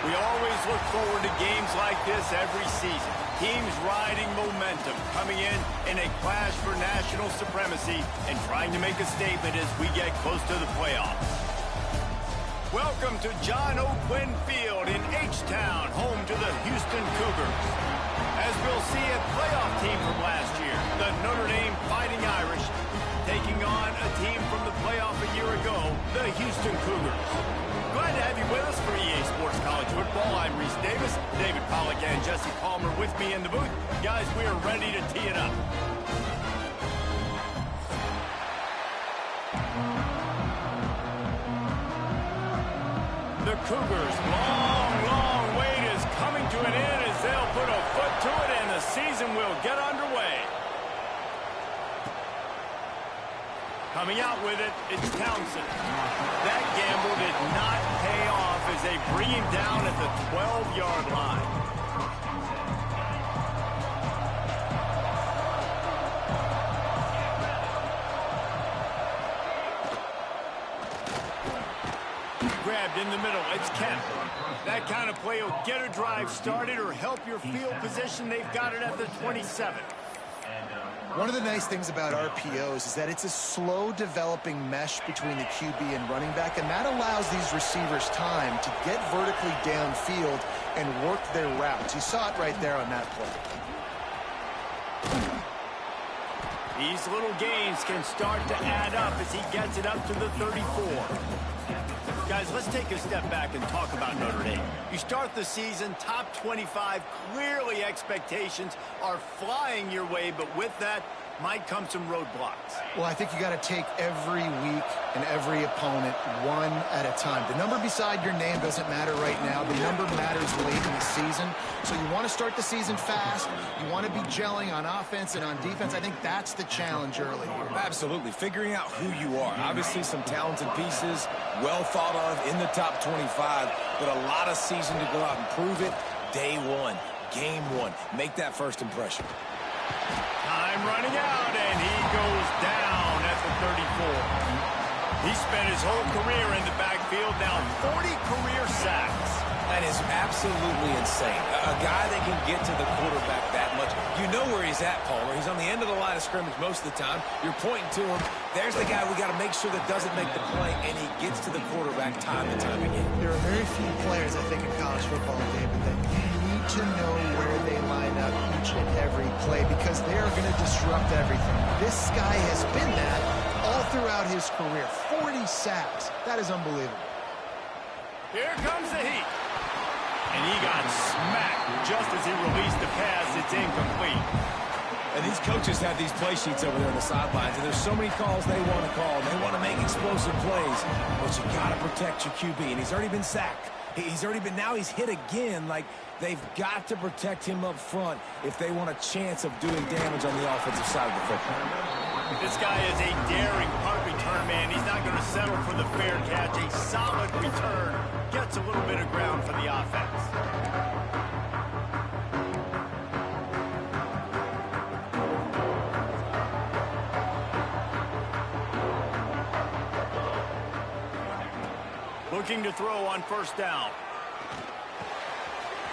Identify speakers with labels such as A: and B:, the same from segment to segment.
A: We always look forward to games like this every season. Teams riding momentum, coming in a clash for national supremacy and trying to make a statement as we get close to the playoffs. Welcome to John O. Quinn Field in H-Town, home to the Houston Cougars. As we'll see, a playoff team from last year, the Notre Dame Fighting Irish, taking on a team from the playoff a year ago, the Houston Cougars. Glad to have you with us for EA Sports College Football. I'm Reese Davis, David Pollack and Jesse Palmer with me in the booth. Guys, we are ready to tee it up. The Cougars' long wait is coming to an end as they'll put a foot to it and the season will get underway. Coming out with it, it's Townsend. That gamble did not pay off as they bring him down at the 12-yard line. Grabbed in the middle, it's Kemp. That kind of play will get a drive started or help your field position. They've got it at the 27.
B: One of the nice things about RPOs is that it's a slow developing mesh between the QB and running back, and that allows these receivers time to get vertically downfield and work their routes. You saw it right there on that play.
A: These little gains can start to add up as he gets it up to the 34. Guys, let's take a step back and talk about Notre Dame. You start the season top 25. Clearly expectations are flying your way, but with that might come some roadblocks.
B: Well, I think you got to take every week and every opponent one at a time. The number beside your name doesn't matter right now. The number matters late in the season. So you want to start the season fast. You want to be gelling on offense and on defense. I think that's the challenge early here.
C: Absolutely. Figuring out who you are. Obviously some talented pieces, well thought of in the top 25, but a lot of season to go out and prove it. Day one, game one. Make that first impression.
A: Time running out, and he goes down at the 34. He spent his whole career in the backfield, now 40 career sacks.
C: That is absolutely insane. A guy that can get to the quarterback that much. You know where he's at, Palmer. He's on the end of the line of scrimmage most of the time. You're pointing to him. There's the guy we got to make sure that doesn't make the play, and he gets to the quarterback time and time again.
B: There are very few players, I think, in college football, David, that you need to know where they line up each and every play because they are going to disrupt everything. This guy has been that all throughout his career. 40 sacks. That is unbelievable.
A: Here comes the heat. And he got smacked just as he released the pass. It's incomplete.
C: And these coaches have these play sheets over there on the sidelines, and there's so many calls they want to call. They want to make explosive plays, but you got to protect your QB, and he's already been sacked. Now he's hit again. Like, they've got to protect him up front if they want a chance of doing damage on the offensive side of the football.
A: This guy is a daring punt return man. He's not going to settle for the fair catch. A solid return gets a little bit of ground for the offense. Looking to throw on first down.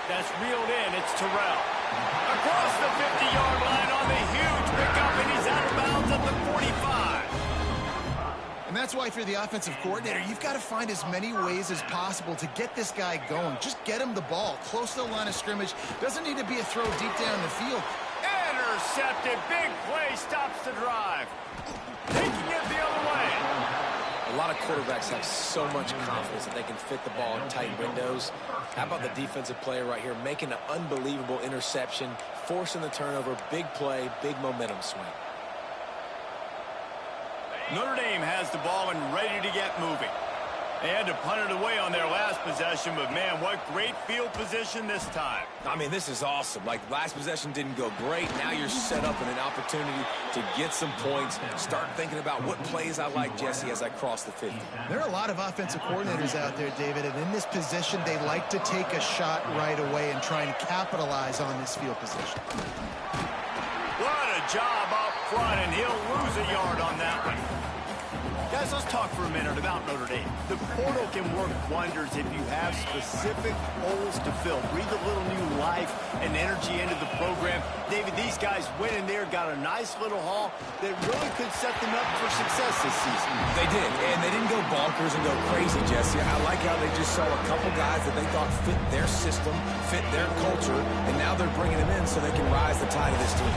A: That's reeled in. It's Terrell. Across the 50-yard line on the huge pickup, and he's out of bounds at the 45.
B: And that's why if you're the offensive coordinator, you've got to find as many ways as possible to get this guy going. Just get him the ball close to the line of scrimmage. Doesn't need to be a throw deep down the field.
A: Intercepted. Big play stops the drive. Taking it the other way.
C: A lot of quarterbacks have so much confidence that they can fit the ball in tight windows. How about the defensive player right here making an unbelievable interception, forcing the turnover, big play, big momentum swing.
A: Notre Dame has the ball and ready to get moving. They had to punt it away on their last possession, but man, what great field position this time.
C: I mean, this is awesome. Like, last possession didn't go great. Now you're set up in an opportunity to get some points. Start thinking about what plays I like, Jesse, as I cross the 50.
B: There are a lot of offensive coordinators out there, David, and in this position, they like to take a shot right away and try and capitalize on this field position.
A: What a job up front, and he'll lose a yard on that one. Guys, let's talk for a minute about Notre Dame. The portal can work wonders if you have specific holes to fill. Breathe a little new life and energy into the program. David, these guys went in there, got a nice little haul that really could set them up for success this season.
C: They did, and they didn't go bonkers and go crazy, Jesse. I like how they just saw a couple guys that they thought fit their system, fit their culture, and now they're bringing them in so they can rise the tide of this team.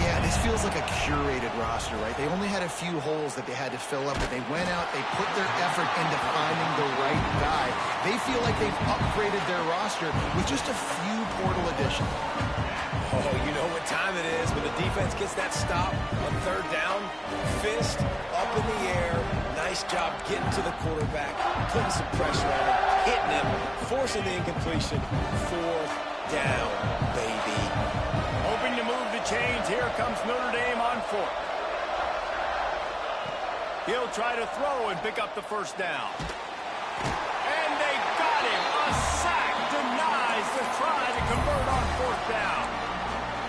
B: Yeah, this feels like a curated roster, right? They only had a few holes that they had to fill up, but they went out, they put their effort into finding the right guy. They feel like they've upgraded their roster with just a few portal additions.
C: Oh, you know what time it is when the defense gets that stop on third down. Fist up in the air. Nice job getting to the quarterback, putting some pressure on him, hitting him, forcing the incompletion. Fourth down, baby.
A: Hoping to move the chains. Here comes Notre Dame on fourth. He'll try to throw and pick up the first down. And they got him. A sack denies the try to convert on fourth down.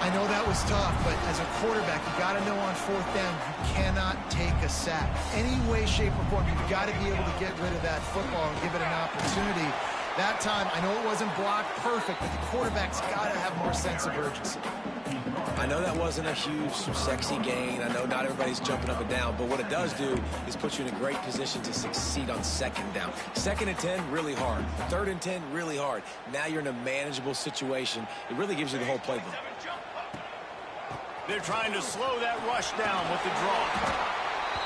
B: I know that was tough, but as a quarterback, you got to know on fourth down, you cannot take a sack. Any way, shape, or form, you've got to be able to get rid of that football and give it an opportunity. That time, I know it wasn't blocked perfect, but the quarterback's got to have more sense of urgency.
C: I know that wasn't a huge, sexy gain. I know not everybody's jumping up and down, but what it does do is put you in a great position to succeed on second down. 2nd and 10, really hard. 3rd and 10, really hard. Now you're in a manageable situation. It really gives you the whole playbook.
A: They're trying to slow that rush down with the draw.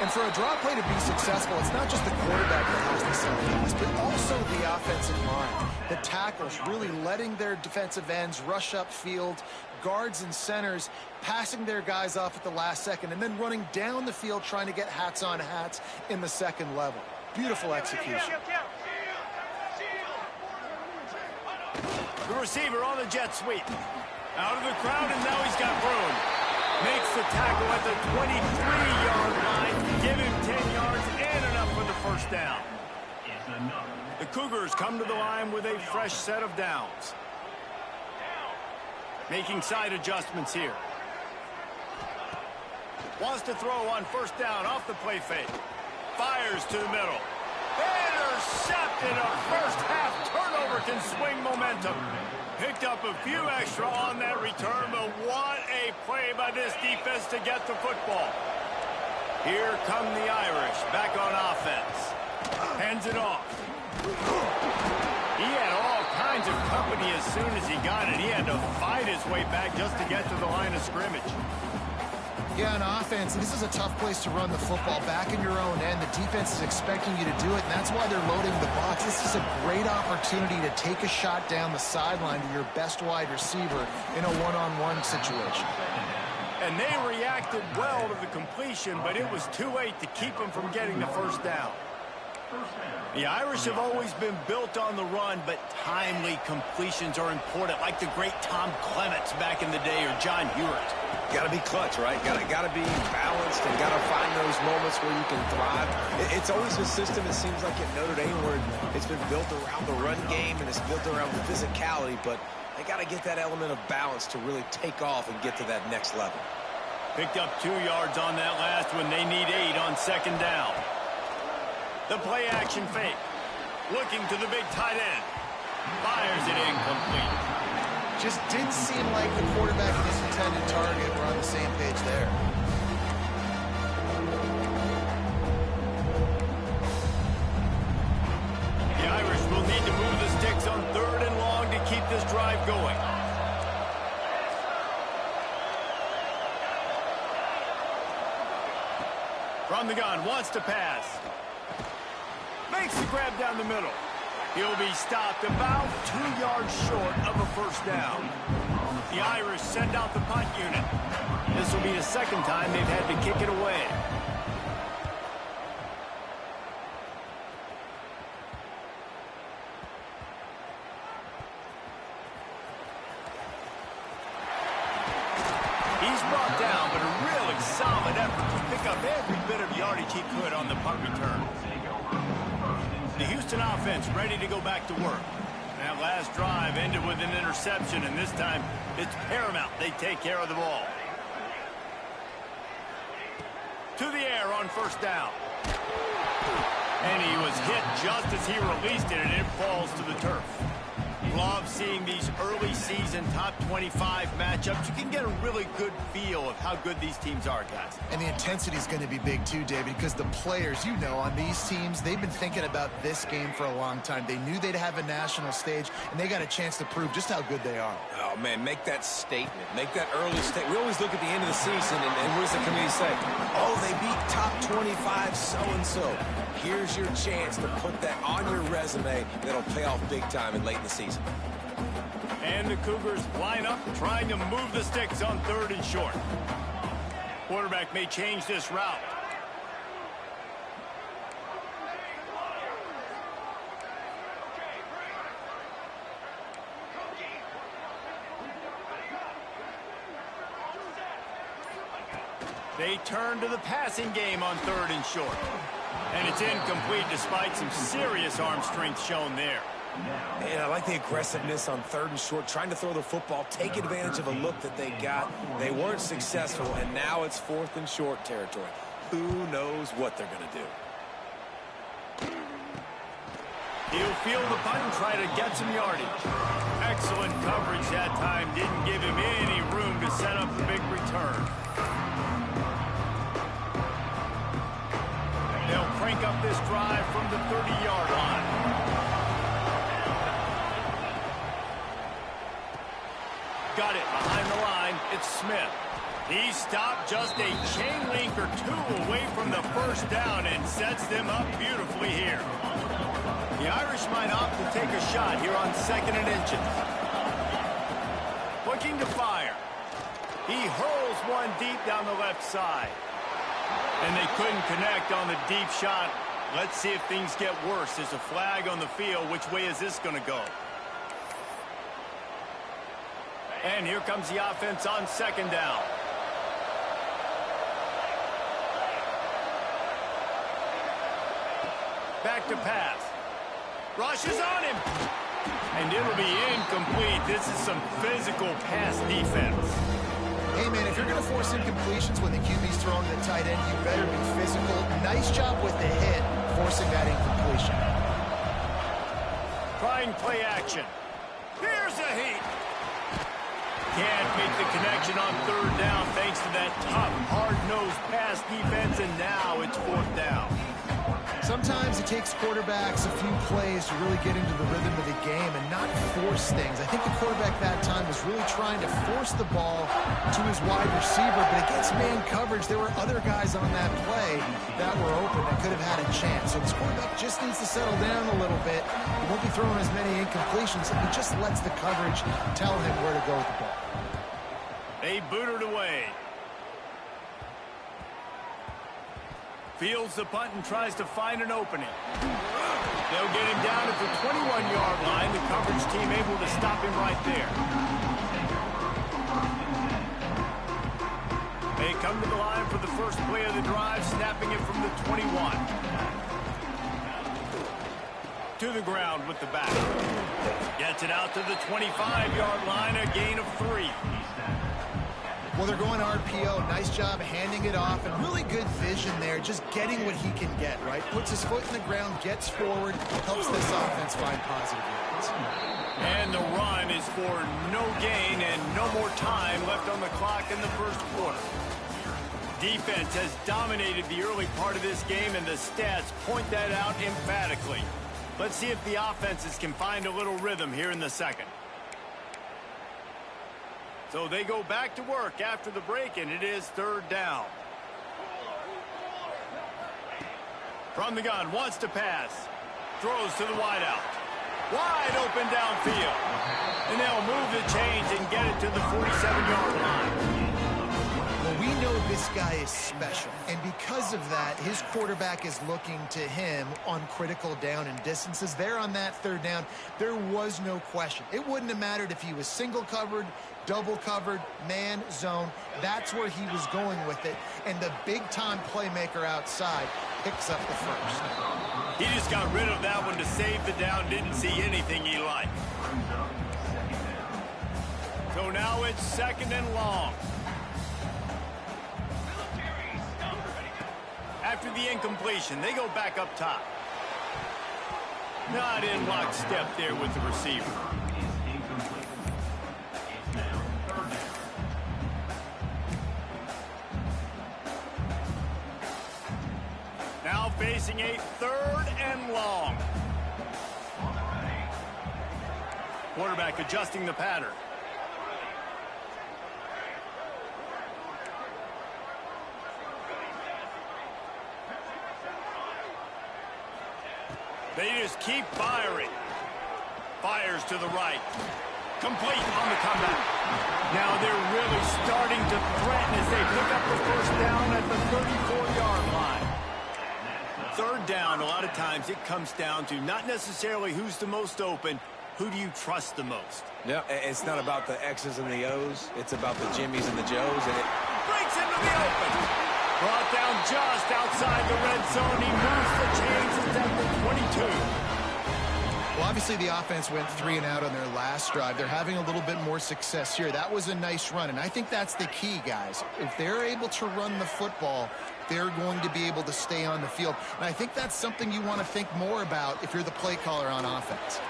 B: And for a draw play to be successful, it's not just the quarterback that has to sell pass, but also the offensive line. The tackles really letting their defensive ends rush upfield, guards and centers passing their guys off at the last second, and then running down the field trying to get hats on hats in the second level. Beautiful execution.
A: The receiver on the jet sweep. Out of the crowd, and now he's got room. Makes the tackle at the 23-yard line. Give him 10 yards and enough for the first down. The Cougars come to the line with a fresh set of downs. Making side adjustments here. Wants to throw on first down off the play fake. Fires to the middle. Intercepted. A first half turnover can swing momentum. Picked up a few extra on that return, but what a play by this defense to get the football. Here come the Irish back on offense. Hands it off. He had all kinds of company as soon as he got it. He had to fight his way back just to get to the line of scrimmage.
B: Yeah, on offense, this is a tough place to run the football. Back in your own end, the defense is expecting you to do it, and that's why they're loading the box. This is a great opportunity to take a shot down the sideline to your best wide receiver in a one-on-one situation.
A: And they reacted well to the completion, but it was too late to keep them from getting the first down. The Irish have always been built on the run, but timely completions are important, like the great Tom Clements back in the day or John Hewart.
C: Got to be clutch, right? Got to be balanced and got to find those moments where you can thrive. It's always a system, it seems like at Notre Dame, where it's been built around the run game and it's built around physicality, but they got to get that element of balance to really take off and get to that next level.
A: Picked up 2 yards on that last one. They need 8 on second down. The play action fake. Looking to the big tight end. Fires it incomplete.
B: Just didn't seem like the quarterback and his intended target were on the same page there.
A: The Irish will need to move the sticks on 3rd and long to keep this drive going. From the gun, wants to pass. Makes the grab down the middle. He'll be stopped about 2 yards short of a first down. The Irish send out the punt unit. This will be the second time they've had to kick it away. He's brought down, but a really solid effort to pick up every bit of yardage he could on the punt return. The Houston offense ready to go back to work. That last drive ended with an interception, and this time it's paramount they take care of the ball. To the air on first down. And he was hit just as he released it, and it falls to the turf. Love seeing these early season top 25 matchups. You can get a really good feel of how good these teams are, guys.
B: And the intensity is going to be big too, David, because the players, you know, on these teams, they've been thinking about this game for a long time. They knew they'd have a national stage, and they got a chance to prove just how good they are.
C: Oh, man, make that statement. Make that early statement. We always look at the end of the season, and what does the committee say? Oh, they beat top 25 so-and-so. Here's your chance to put that on your resume that'll pay off big time and late in the season.
A: And the Cougars line up, trying to move the sticks on 3rd and short. Quarterback may change this route. They turn to the passing game on 3rd and short. And it's incomplete despite some serious arm strength shown there.
C: Man, I like the aggressiveness on 3rd and short, trying to throw the football, take advantage of a look that they got. They weren't successful, and now it's 4th and short territory. Who knows what they're going to do?
A: He'll field the punt and try to get some yardage. Excellent coverage that time. Didn't give him any room to set up the big return. They'll crank up this drive from the 30-yard line. Got it behind the line. It's Smith. He stopped just a chain link or two away from the first down and sets them up beautifully here. The Irish might opt to take a shot here on 2nd and inches. Looking to fire. He hurls one deep down the left side. And they couldn't connect on the deep shot. Let's see if things get worse. There's a flag on the field. Which way is this going to go? And here comes the offense on 2nd down. Back to pass. Rush is on him. And it'll be incomplete. This is some physical pass defense.
B: Hey, man, if you're going to force incompletions when the QB's throwing the tight end, you better be physical. Nice job with the hit, forcing that incompletion.
A: Trying play action. Here's a heat. Can't make the connection on 3rd down thanks to that tough, hard-nosed pass defense, and now it's 4th down.
B: Sometimes it takes quarterbacks a few plays to really get into the rhythm of the game and not force things. I think the quarterback that time was really trying to force the ball to his wide receiver, but against man coverage, there were other guys on that play that were open that could have had a chance. So this quarterback just needs to settle down a little bit. He won't be throwing as many incompletions, and he just lets the coverage tell him where to go with the ball.
A: They boot it away. Fields the punt and tries to find an opening. They'll get him down at the 21-yard line. The coverage team able to stop him right there. They come to the line for the first play of the drive, snapping it from the 21. To the ground with the back. Gets it out to the 25-yard line, a gain of 3.
B: Well, they're going RPO. Nice job handing it off, and really good vision there, just getting what he can get, right? Puts his foot in the ground, gets forward, helps this offense find positive yards.
A: And the run is for no gain and no more time left on the clock in the first quarter. Defense has dominated the early part of this game, and the stats point that out emphatically. Let's see if the offenses can find a little rhythm here in the second. So they go back to work after the break, and it is 3rd down. From the gun, wants to pass. Throws to the wideout. Wide open downfield. And they'll move the chains and get it to the 47-yard line.
B: Well, we know this guy is special, and because of that, his quarterback is looking to him on critical down and distances. There on that 3rd down, there was no question. It wouldn't have mattered if he was single covered, double covered, man, zone. That's where he was going with it, and the big-time playmaker outside picks up the first.
A: He just got rid of that one to save the down, didn't see anything he liked. So now it's 2nd and long. after the incompletion. They go back up top. Not in lockstep there with the receiver. Now facing a 3rd and long. Quarterback adjusting the pattern. They just keep firing. Fires to the right. Complete on the comeback. Now they're really starting to threaten as they pick up the first down at the 34-yard line. 3rd down, a lot of times it comes down to not necessarily who's the most open, who do you trust the most?
C: Yeah, it's not about the X's and the O's. It's about the Jimmys and the Joes. And it
A: breaks into the open. Brought down just outside the red zone. He moves the chains. It's at the 22.
B: Well, obviously the offense went 3 and out on their last drive. They're having a little bit more success here. That was a nice run, and I think that's the key, guys. If they're able to run the football, they're going to be able to stay on the field. And I think that's something you want to think more about if you're the play caller on offense.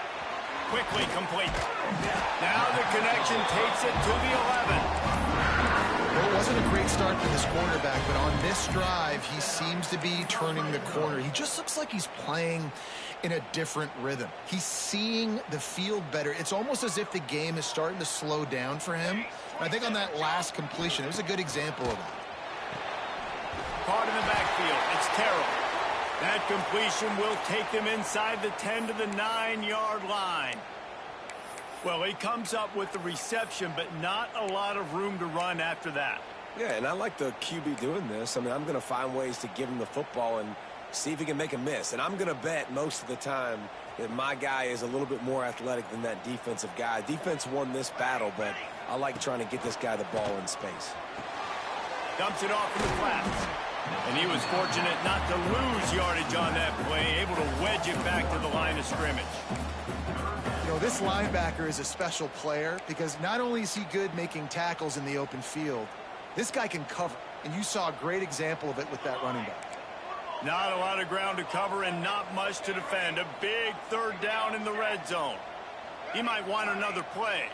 A: Quickly complete. Now the connection takes it to the 11.
B: Well, it wasn't a great start for this quarterback, but on this drive, he seems to be turning the corner. He just looks like he's playing in a different rhythm. He's seeing the field better. It's almost as if the game is starting to slow down for him. I think on that last completion, it was a good example of that.
A: Caught in the backfield. It's Terrell. That completion will take them inside the 10 to the 9-yard line. Well, he comes up with the reception, but not a lot of room to run after that.
C: Yeah, and I like the QB doing this. I mean, I'm going to find ways to give him the football and see if he can make a miss. And I'm going to bet most of the time that my guy is a little bit more athletic than that defensive guy. Defense won this battle, but I like trying to get this guy the ball in space.
A: Dumps it off in the flats. And he was fortunate not to lose yardage on that play, able to wedge it back to the line of scrimmage.
B: You know, this linebacker is a special player because not only is he good making tackles in the open field, this guy can cover. And you saw a great example of it with that running back.
A: Not a lot of ground to cover and not much to defend. A big 3rd down in the red zone. He might want another play.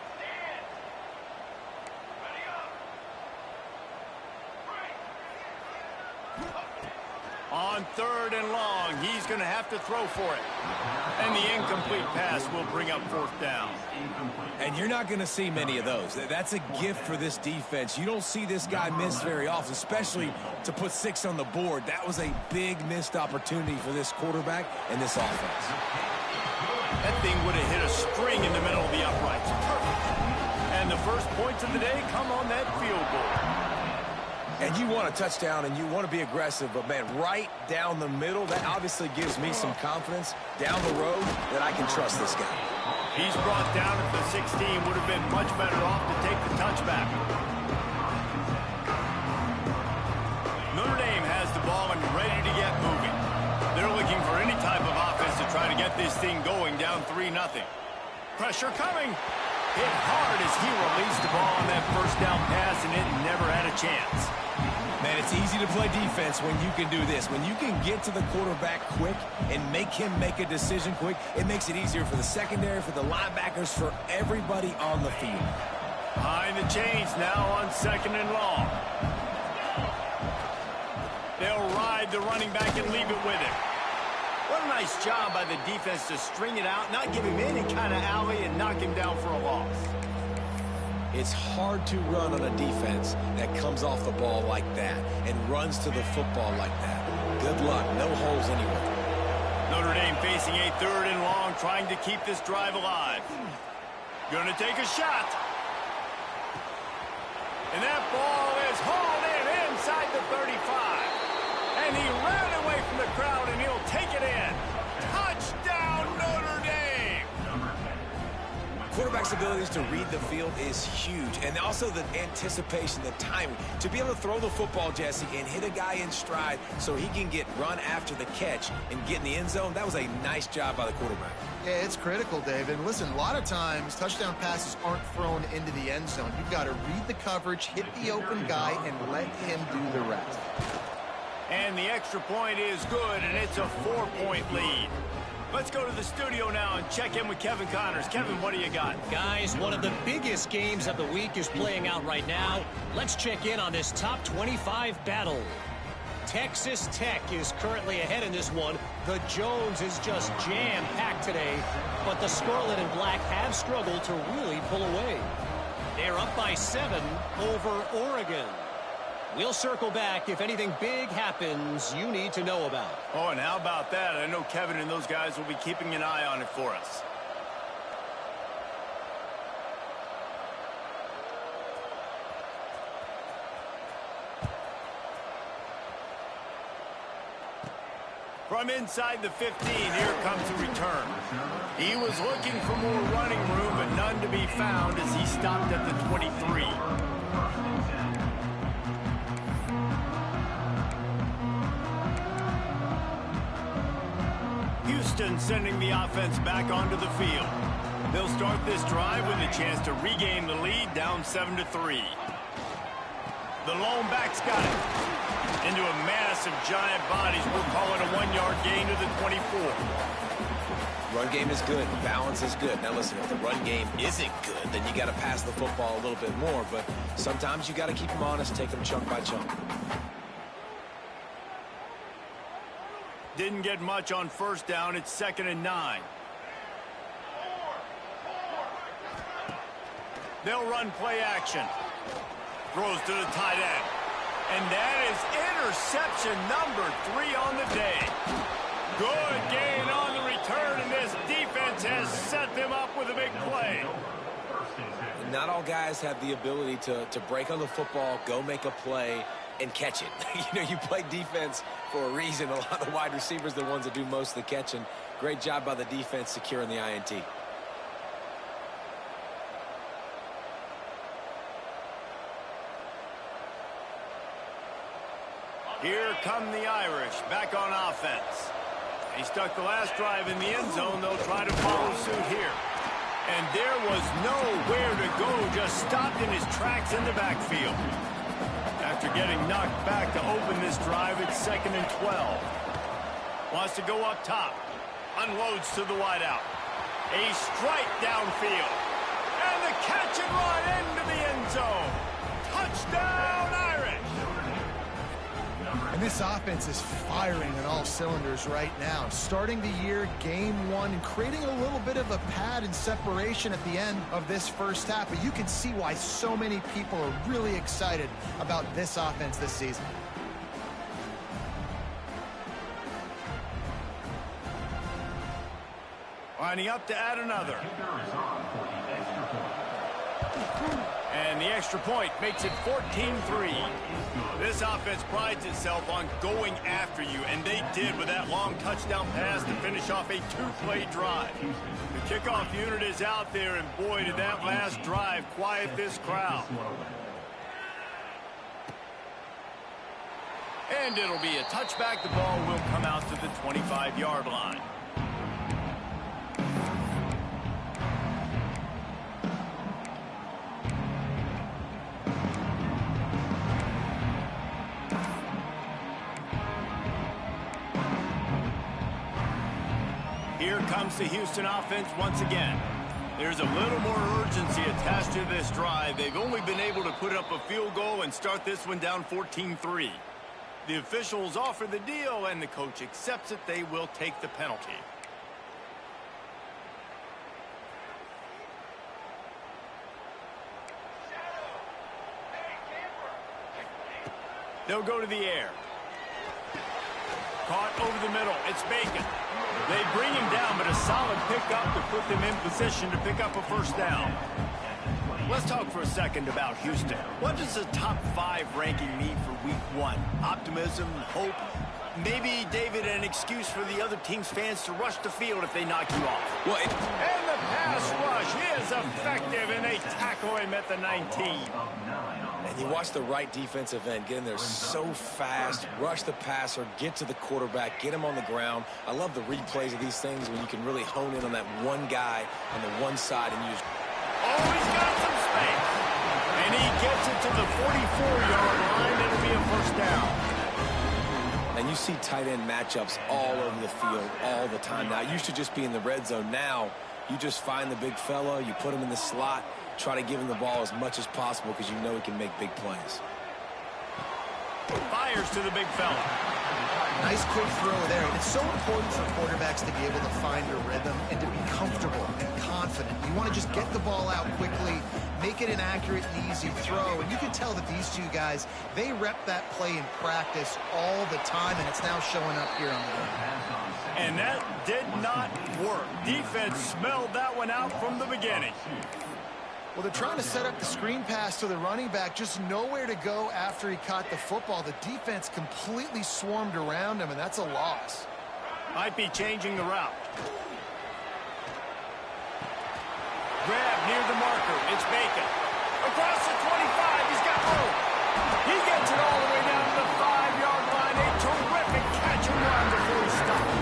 A: On 3rd and long, he's going to have to throw for it. And the incomplete pass will bring up 4th down.
C: And you're not going to see many of those. That's a gift for this defense. You don't see this guy miss very often, especially to put 6 on the board. That was a big missed opportunity for this quarterback and this offense.
A: That thing would have hit a string in the middle of the uprights. Perfect. And the first points of the day come on that field goal.
C: And you want a touchdown and you want to be aggressive, but, man, right down the middle, that obviously gives me some confidence down the road that I can trust this guy.
A: He's brought down at the 16. Would have been much better off to take the touchback. Notre Dame has the ball and ready to get moving. They're looking for any type of offense to try to get this thing going, down 3-0. Pressure coming. Hit hard as he released the ball on that first down pass, and it never had a chance.
C: Man, it's easy to play defense when you can do this. When you can get to the quarterback quick and make him make a decision quick, it makes it easier for the secondary, for the linebackers, for everybody on the field.
A: Behind the chains now on 2nd and long. They'll ride the running back and leave it with him. What a nice job by the defense to string it out, not give him any kind of alley, and knock him down for a loss.
C: It's hard to run on a defense that comes off the ball like that and runs to the football like that. Good luck. No holes anywhere.
A: Notre Dame facing a 3rd and long, trying to keep this drive alive. Gonna take a shot. And that ball is hauled in inside the 35. And he ran away from the crowd, and he'll take it in. Touchdown, Notre Dame!
C: Quarterback's abilities to read the field is huge, and also the anticipation, the timing. To be able to throw the football, Jesse, and hit a guy in stride so he can get run after the catch and get in the end zone, that was a nice job by the quarterback.
B: Yeah, it's critical, David. Listen, a lot of times touchdown passes aren't thrown into the end zone. You've got to read the coverage, hit the open guy, and let him do the rest.
A: And the extra point is good, and it's a 4-point lead. Let's go to the studio now and check in with Kevin Connors. Kevin, what do you got?
D: Guys, one of the biggest games of the week is playing out right now. Let's check in on this top 25 battle. Texas Tech is currently ahead in this one. The Jones is just jam-packed today, but the Scarlet and Black have struggled to really pull away. They're up by 7 over Oregon. We'll circle back if anything big happens you need to know about.
A: Oh, and how about that? I know Kevin and those guys will be keeping an eye on it for us. From inside the 15, here comes the return. He was looking for more running room, but none to be found as he stopped at the 23. Houston sending the offense back onto the field. They'll start this drive with a chance to regain the lead, down 7-3. The lone back's got it. Into a mass of giant bodies. We're calling a 1-yard gain to the 24.
C: Run game is good. Balance is good. Now listen, if the run game isn't good, then you got to pass the football a little bit more. But sometimes you got to keep them honest, take them chunk by chunk.
A: Didn't get much on first down. It's 2nd and 9. They'll run play action. Throws to the tight end. And that is interception number 3 on the day. Good gain on the return, and this defense has set them up with a big play.
C: Not all guys have the ability to break on the football, go make a play, and catch it. You play defense for a reason. A lot of the wide receivers are the ones that do most of the catching. Great job by the defense securing the INT.
A: Here come the Irish back on offense. He stuck the last drive in the end zone. They'll try to follow suit here. And there was nowhere to go, just stopped in his tracks in the backfield. After getting knocked back to open this drive, it's 2nd and 12. Wants to go up top. Unloads to the wideout. A strike downfield. And the catch and run into the end zone. Touchdown, Irish!
B: And this offense is firing on all cylinders right now. Starting the year, game 1, and creating a little bit of a pad and separation at the end of this first half. But you can see why so many people are really excited about this offense this season.
A: Lining up to add another. And the extra point makes it 14-3. This offense prides itself on going after you, and they did with that long touchdown pass to finish off a 2-play drive. The kickoff unit is out there, and boy, did that last drive quiet this crowd. And it'll be a touchback. The ball will come out to the 25-yard line. Here comes the Houston offense once again. There's a little more urgency attached to this drive. They've only been able to put up a field goal and start this one down 14-3. The officials offer the deal, and the coach accepts it. They will take the penalty. They'll go to the air. Caught over the middle. It's Bacon. They bring him down, but a solid pickup to put them in position to pick up a first down. Let's talk for a second about Houston. What does the top 5 ranking mean for week 1? Optimism, hope, maybe, David, an excuse for the other team's fans to rush the field if they knock you off.
C: Well,
A: and the pass rush is effective, and they tackle him at the 19.
C: And you watch the right defensive end get in there so fast, rush the passer, get to the quarterback, get him on the ground. I love the replays of these things when you can really hone in on that one guy on the one side and use.
A: Oh, he's got some space. And he gets it to the 44-yard line. It'll be a first down.
C: And you see tight end matchups all over the field all the time. Now, it used to just be in the red zone. Now, you just find the big fella, you put him in the slot, try to give him the ball as much as possible because you know he can make big plays.
A: Fires to the big fella.
B: Nice quick throw there. And it's so important for quarterbacks to be able to find a rhythm and to be comfortable and confident. You want to just get the ball out quickly, make it an accurate and easy throw. And you can tell that these two guys, they rep that play in practice all the time, and it's now showing up here on the game.
A: And that did not work. Defense smelled that one out from the beginning.
B: Well, they're trying to set up the screen pass to the running back, just nowhere to go after he caught the football. The defense completely swarmed around him, and that's a loss.
A: Might be changing the route. Grab near the marker. It's Bacon. Across the 25. He's got room. He gets it all the way down to the 5-yard line. A terrific catch and run before he stopped.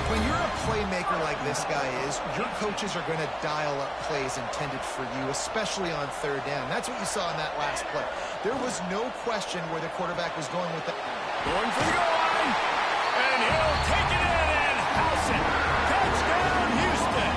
B: When you're a playmaker like this guy is, your coaches are going to dial up plays intended for you, especially on third down. That's what you saw in that last play. There was no question where the quarterback was going with it.
A: Going for the goal line. And he'll take it in and house it. Touchdown, Houston.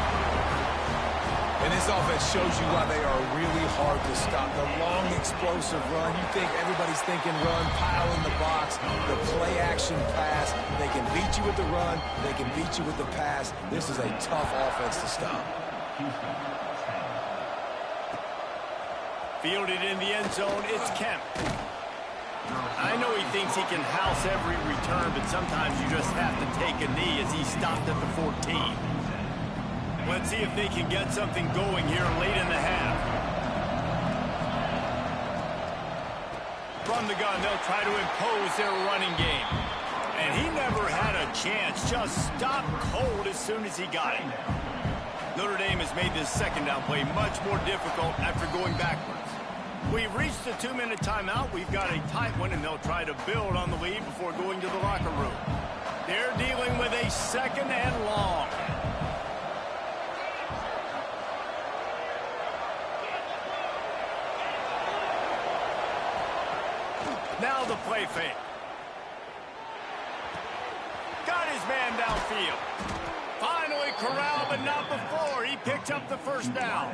C: And this offense shows you why they are really hard to stop. The long, explosive run. You think everybody's thinking run, pile in the box, the play-action pass. They can beat you with the run. They can beat you with the pass. This is a tough offense to stop.
A: Fielded in the end zone, it's Kemp. I know he thinks he can house every return, but sometimes you just have to take a knee as he stopped at the 14. Let's see if they can get something going here late in the half. From the gun, they'll try to impose their running game. And he never had a chance, just stopped cold as soon as he got it. Notre Dame has made this second down play much more difficult after going backwards. We've reached the 2-minute timeout. We've got a tight one, and they'll try to build on the lead before going to the locker room. They're dealing with a second and long. Now the play fake. Got his man downfield. Finally corralled, but not before. He picked up the first down.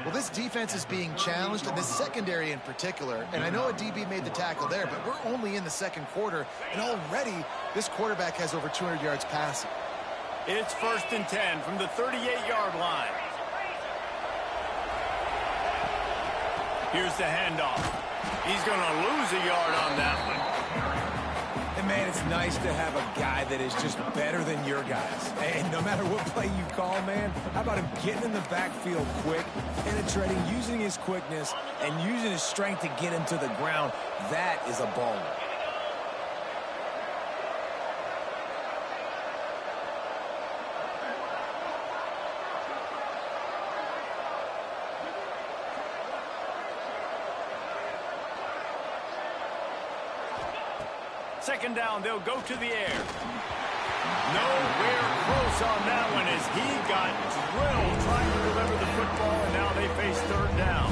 B: Well, this defense is being challenged, and this secondary in particular. And I know a DB made the tackle there, but we're only in the second quarter, and already this quarterback has over 200 yards passing.
A: It's 1st and 10 from the 38-yard line. Here's the handoff. He's going to lose a yard on that one.
C: And, man, it's nice to have a guy that is just better than your guys. And no matter what play you call, man, how about him getting in the backfield quick, penetrating, using his quickness, and using his strength to get him to the ground. That is a baller.
A: Second down, they'll go to the air. Nowhere close on that one as he got drilled trying to deliver the football, and now they face third down.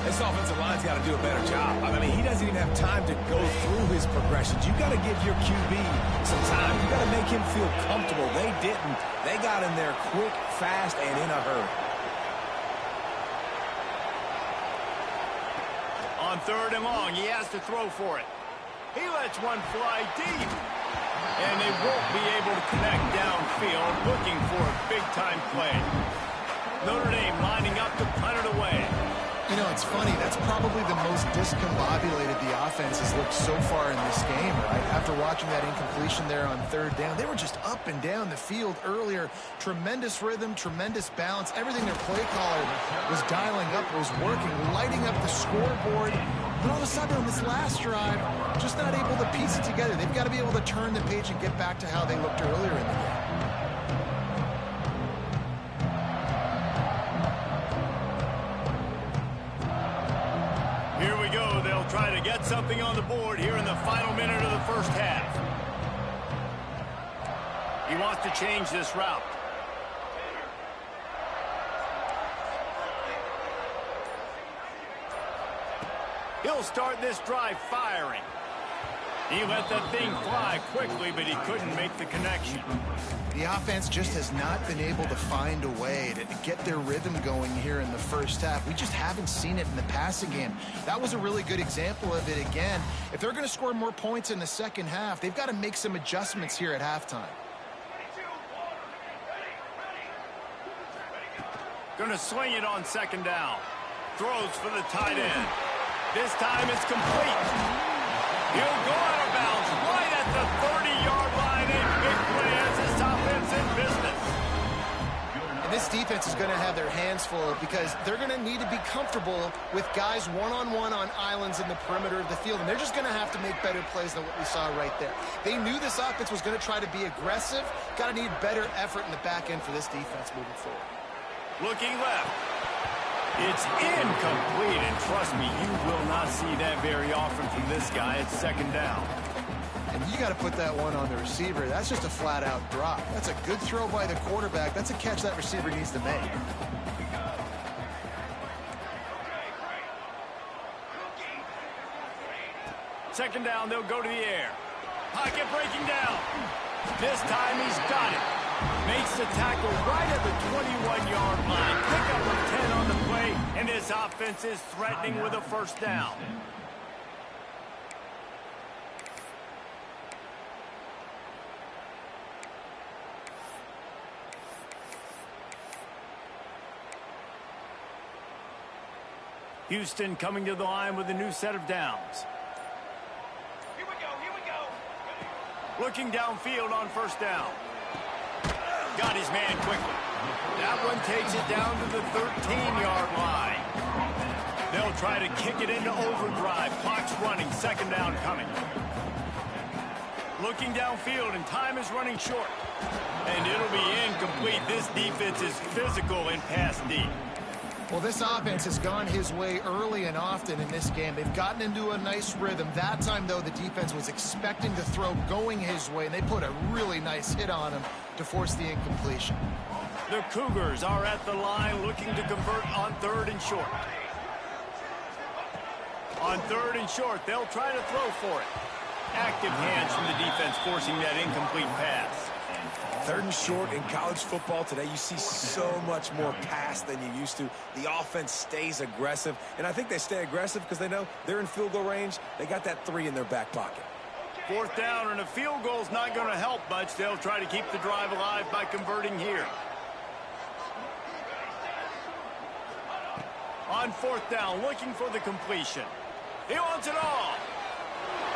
C: This offensive line's got to do a better job. I mean, he doesn't even have time to go through his progressions. You got to give your QB some time. You got to make him feel comfortable. They didn't. They got in there quick, fast, and in a hurry.
A: On third and long, he has to throw for it. He lets one fly deep. And they won't be able to connect downfield, looking for a big-time play. Notre Dame lining up to punt it away.
B: You know, it's funny. That's probably the most discombobulated the offense has looked so far in this game, right? After watching that incompletion there on third down, they were just up and down the field earlier. Tremendous rhythm, tremendous balance. Everything their play caller was dialing up was working, lighting up the scoreboard. But all of a sudden on this last drive, just not able to piece it together. They've got to be able to turn the page and get back to how they looked earlier in the game.
A: Here we go. They'll try to get something on the board here in the final minute of the first half. He wants to change this route. He'll start this drive firing. He let that thing fly quickly, but he couldn't make the connection.
B: The offense just has not been able to find a way to get their rhythm going here in the first half. We just haven't seen it in the passing game. That was a really good example of it again. If they're going to score more points in the second half, they've got to make some adjustments here at halftime.
A: Going to swing it on second down. Throws for the tight end. This time it's complete. He'll go out of bounds right at the 30-yard line. A big play as this offense in business.
B: And this defense is going to have their hands full because they're going to need to be comfortable with guys one-on-one on islands in the perimeter of the field. And they're just going to have to make better plays than what we saw right there. They knew this offense was going to try to be aggressive. Got to need better effort in the back end for this defense moving forward.
A: Looking left. It's incomplete, and trust me, you will not see that very often from this guy. It's second down.
B: And you got to put that one on the receiver. That's just a flat-out drop. That's a good throw by the quarterback. That's a catch that receiver needs to make.
A: Second down, they'll go to the air. Pocket breaking down. This time he's got it. Makes the tackle right at the 21-yard line. Pickup of 10 on the play, and this offense is threatening with a first down. Houston coming to the line with a new set of downs. Here we go. Looking downfield on first down. Got his man quickly. That one takes it down to the 13-yard line. They'll try to kick it into overdrive. Clock's running. Second down coming. Looking downfield, and time is running short. And it'll be incomplete. This defense is physical and pass deep.
B: Well, this offense has gone his way early and often in this game. They've gotten into a nice rhythm. That time, though, the defense was expecting to throw going his way, and they put a really nice hit on him to force the incompletion.
A: The Cougars are at the line looking to convert on third and short. On third and short, they'll try to throw for it. Active hands from the defense forcing that incomplete pass.
C: Third and short in college football today, you see so much more pass than you used to. The offense stays aggressive, and I think they stay aggressive because they know they're in field goal range. They got that 3 in their back pocket.
A: Fourth down, and a field goal's not going to help much. They'll try to keep the drive alive by converting here. On fourth down, looking for the completion. He wants it all.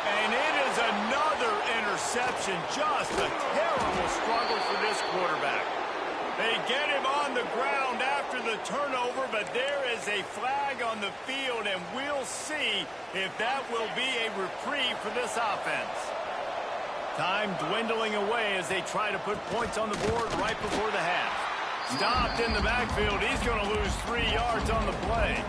A: And it is another interception. Just a terrible struggle for this quarterback. They get him on the ground after the turnover, but there is a flag on the field, and we'll see if that will be a reprieve for this offense. Time dwindling away as they try to put points on the board right before the half. Stopped in the backfield. He's going to lose 3 yards on the play.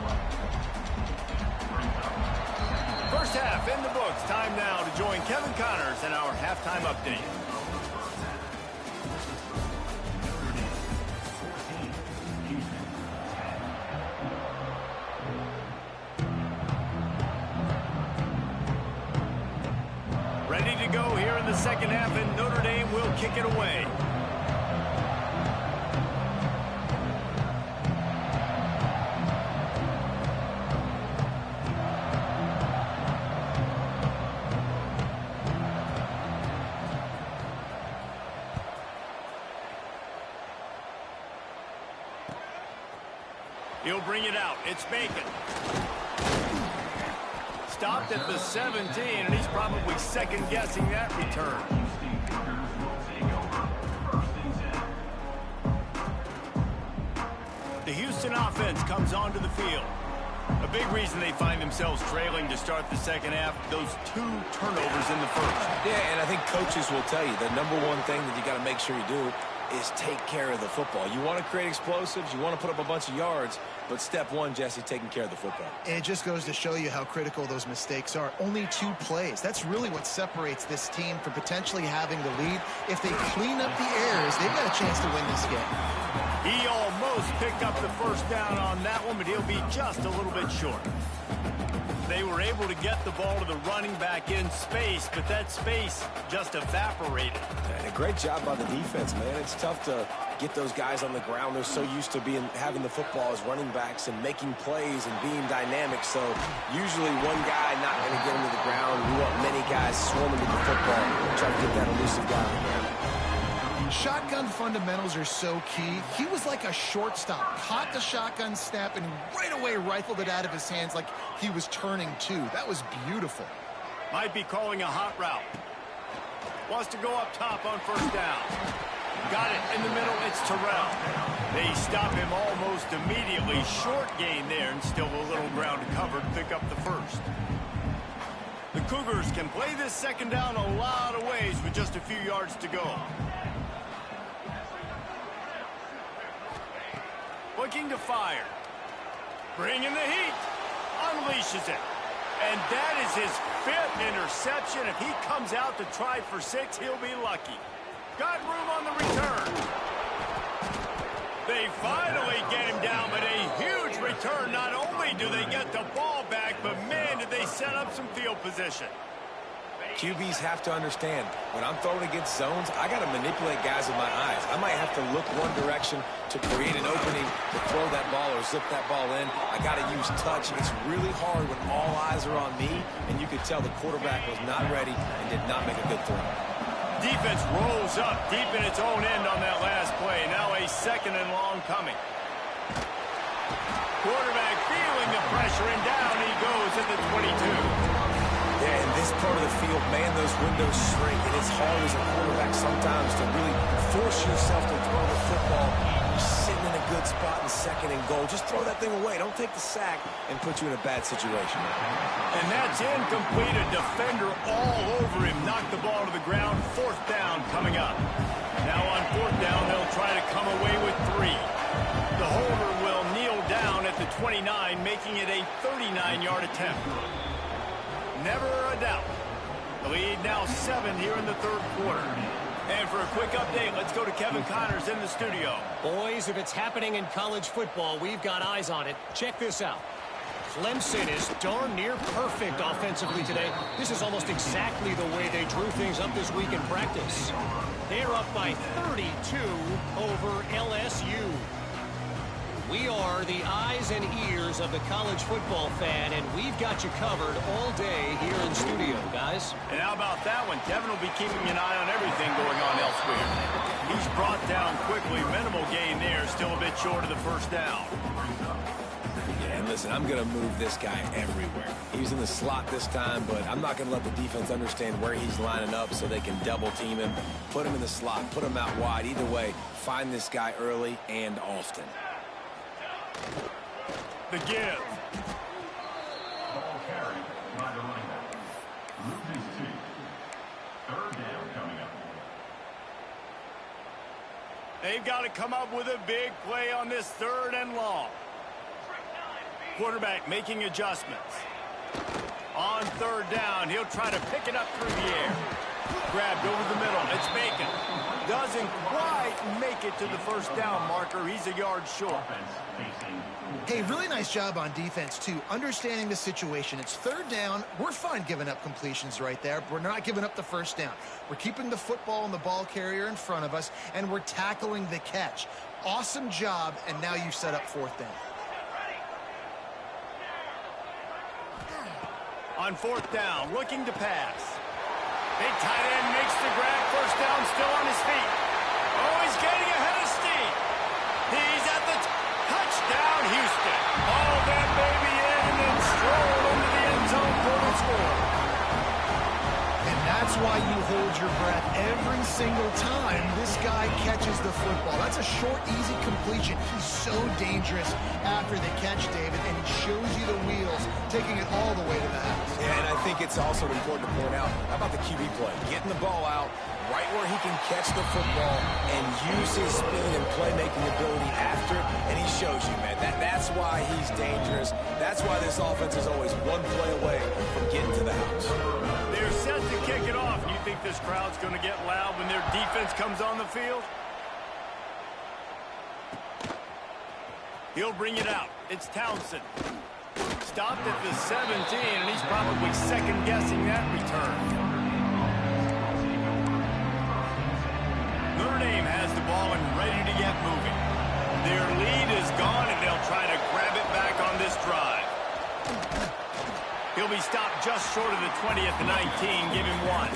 A: First half in the books. Time now to join Kevin Connors in our halftime update. Ready to go here in the second half, and Notre Dame will kick it away. He'll bring it out. It's Bacon. Stopped at the 17, and he's probably second-guessing that return. The Houston offense comes onto the field. A big reason they find themselves trailing to start the second half, those 2 turnovers in the first.
C: Yeah, and I think coaches will tell you the number one thing that you got to make sure you do is take care of the football. You want to create explosives, you want to put up a bunch of yards, but step one, Jesse, taking care of the football.
B: And it just goes to show you how critical those mistakes are. Only 2 plays. That's really what separates this team from potentially having the lead. If they clean up the errors, they've got a chance to win this game.
A: He almost picked up the first down on that one, but he'll be just a little bit short. They were able to get the ball to the running back in space, but that space just evaporated.
C: And a great job by the defense, man. It's tough to get those guys on the ground. They're so used to having the football as running backs and making plays and being dynamic. So usually one guy not going to get him to the ground. We want many guys swarming to the football, trying to get that elusive guy on the ground.
B: Shotgun fundamentals are so key. He was like a shortstop, caught the shotgun snap, and right away rifled it out of his hands like he was turning two. That was beautiful.
A: Might be calling a hot route. Wants to go up top on first down. Got it in the middle. It's Terrell. They stop him almost immediately. Short gain there, and still a little ground to cover to pick up the first. The Cougars can play this second down a lot of ways with just a few yards to go. Looking to fire. Bringing the heat. Unleashes it. And that is his 5th interception. If he comes out to try for 6, he'll be lucky. Got room on the return. They finally get him down, but a huge return. Not only do they get the ball back, but man, did they set up some field position.
C: QBs have to understand, when I'm throwing against zones, I got to manipulate guys with my eyes. I might have to look one direction to create an opening to throw that ball or zip that ball in. I got to use touch. It's really hard when all eyes are on me, and you could tell the quarterback was not ready and did not make a good throw.
A: Defense rolls up deep in its own end on that last play. Now a 2nd and long coming. Quarterback feeling the pressure, and down he goes at the 22.
C: Yeah, in this part of the field, man, those windows shrink, and it's hard as a quarterback sometimes to really force yourself to throw the football. You're sitting in a good spot in 2nd and goal. Just throw that thing away. Don't take the sack and put you in a bad situation.
A: And that's incomplete. A defender all over him. Knocked the ball to the ground. 4th down coming up. Now on 4th down, they'll try to come away with 3. The holder will kneel down at the 29, making it a 39-yard attempt. Never a doubt. The lead now 7 here in the 3rd quarter. And for a quick update, let's go to Kevin Connors in the studio.
D: Boys, if it's happening in college football, we've got eyes on it. Check this out. Clemson is darn near perfect offensively today. This is almost exactly the way they drew things up this week in practice. They're up by 32 over LSU. We are the eyes and ears of the college football fan, and we've got you covered all day here in studio, guys.
A: And how about that one? Kevin will be keeping an eye on everything going on elsewhere. He's brought down quickly. Minimal gain there. Still a bit short of the 1st down.
C: Yeah, and listen, I'm going to move this guy everywhere. He's in the slot this time, but I'm not going to let the defense understand where he's lining up so they can double team him. Put him in the slot. Put him out wide. Either way, find this guy early and often.
A: The give.
E: Ball carried by the running back. Ruby's team. 3rd down coming up.
A: They've got to come up with a big play on this 3rd and long. Quarterback making adjustments. On 3rd down, he'll try to pick it up through the air. Grabbed over the middle. It's Bacon. Doesn't quite make it to the 1st down marker. He's a yard short.
B: Hey, really nice job on defense, too, understanding the situation. It's 3rd down. We're fine giving up completions right there. We're not giving up the 1st down. We're keeping the football and the ball carrier in front of us, and we're tackling the catch. Awesome job, and now you set up 4th down.
A: On 4th down, looking to pass. Big tight end makes the grab. 1st down, still on his feet. Oh, he's getting ahead of steam. He's at the touchdown, Houston. All that baby in and then stroll into the end zone for the score.
B: And that's why you hold your breath every single time this guy catches the football. That's a short, easy completion. He's so dangerous after the catch, David, and he shows you the wheels, taking it all the way to the house.
C: Yeah, and I think it's also important to point out, how about the QB play? Getting the ball out right where he can catch the football and use his speed and playmaking ability after it, and he shows you, man. That's why he's dangerous. That's why this offense is always one play away from getting to the house.
A: They're set to kick it off. You think this crowd's going to get loud when their defense comes on the field? He'll bring it out. It's Townsend. Stopped at the 17, and he's probably second-guessing that return. Notre Dame has the ball and ready to get moving. Their lead is gone, and they'll try to grab it back on this drive. He'll be stopped just short of the 20 at the 19. Give him 1.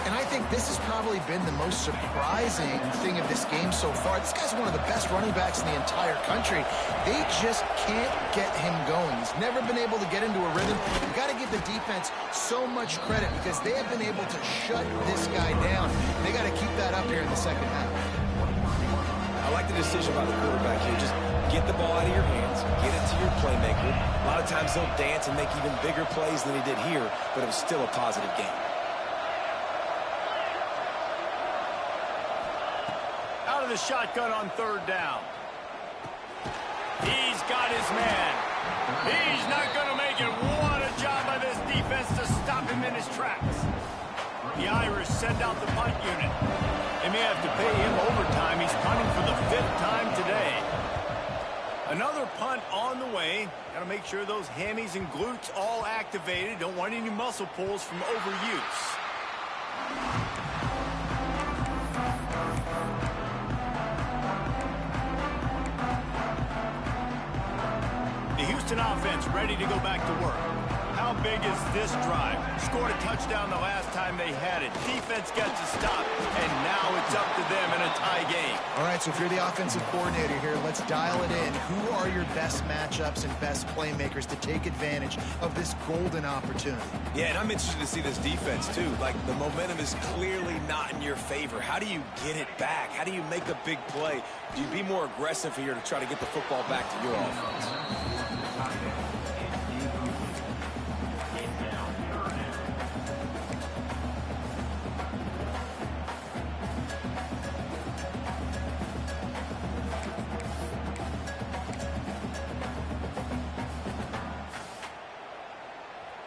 B: And I think this has probably been the most surprising thing of this game so far. This guy's one of the best running backs in the entire country. They just can't get him going. He's never been able to get into a rhythm. You've got to give the defense so much credit because they have been able to shut this guy down. They got to keep that up here in the second half.
C: I like the decision by the quarterback here. Just get the ball out of your hands, get it to your playmaker. A lot of times they'll dance and make even bigger plays than he did here, but it was still a positive game.
A: Out of the shotgun on third down. He's got his man. He's not going to make it. What a job by this defense to stop him in his tracks. The Irish send out the punt unit. They may have to pay him overtime. He's punting for the 5th time today. Another punt on the way. Got to make sure those hammies and glutes all activated. Don't want any muscle pulls from overuse. The Houston offense ready to go back to work. How big is this drive? Scored a touchdown the last time they had it. Defense gets a stop, and now it's up to them in a tie game.
B: All right, so if you're the offensive coordinator here, let's dial it in. Who are your best matchups and best playmakers to take advantage of this golden opportunity?
C: Yeah, and I'm interested to see this defense, too. Like, the momentum is clearly not in your favor. How do you get it back? How do you make a big play? Do you be more aggressive here to try to get the football back to your offense?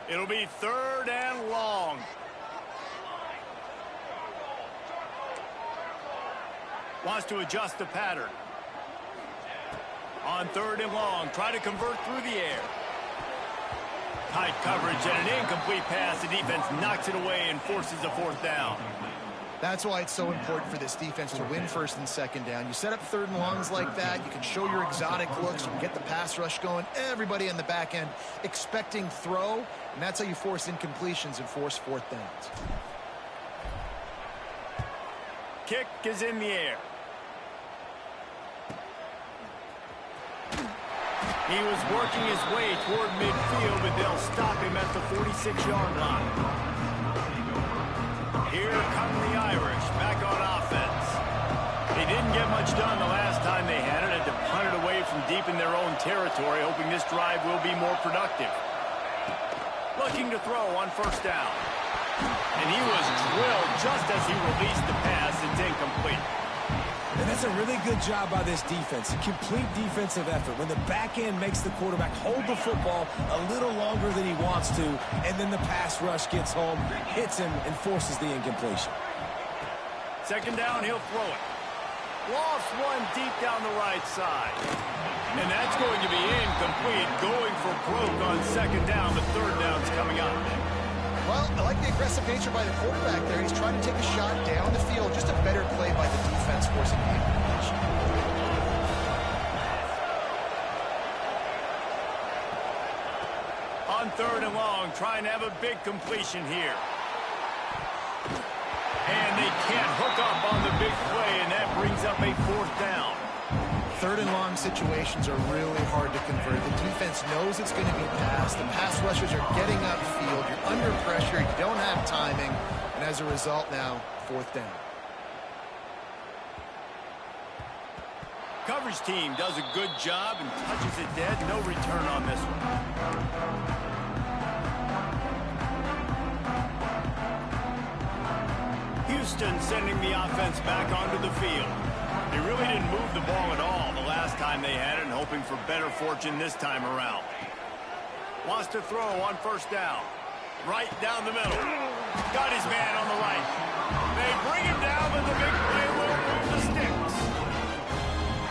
A: It'll be 3rd and long. Wants to adjust the pattern. On 3rd and long, try to convert through the air. Tight coverage and an incomplete pass. The defense knocks it away and forces a 4th down.
B: That's why it's so important for this defense to win 1st and 2nd down. You set up 3rd and longs like that. You can show your exotic looks. You can get the pass rush going. Everybody in the back end expecting throw, and that's how you force incompletions and force 4th downs.
A: Kick is in the air. He was working his way toward midfield, but they'll stop him at the 46-yard line. Here come the Irish back on offense. They didn't get much done the last time they had it. Had to punt it away from deep in their own territory, hoping this drive will be more productive. Looking to throw on 1st down. And he was drilled just as he released the pass. It's incomplete.
C: And that's a really good job by this defense. A complete defensive effort. When the back end makes the quarterback hold the football a little longer than he wants to, and then the pass rush gets home, hits him, and forces the incompletion.
A: 2nd down, he'll throw it. Lost one deep down the right side. And that's going to be incomplete. Going for broke on 2nd down. The 3rd down's coming up.
B: Well, I like the aggressive nature by the quarterback there. He's trying to take a shot down the field. Just a better play by the defense forcing the incompletion.
A: On 3rd and long, trying to have a big completion here. And they can't hook up on the big play, and that brings up a 4th down.
B: 3rd and long situations are really hard to convert. The defense knows it's going to be passed. The pass rushers are getting upfield. You're under pressure. You don't have timing. And as a result now, 4th down.
A: Coverage team does a good job and touches it dead. No return on this one. Houston sending the offense back onto the field. They really didn't move the ball at all the last time they had it, and hoping for better fortune this time around. Wants to throw on 1st down. Right down the middle. Got his man on the right. They bring him down, but the big play will move the sticks.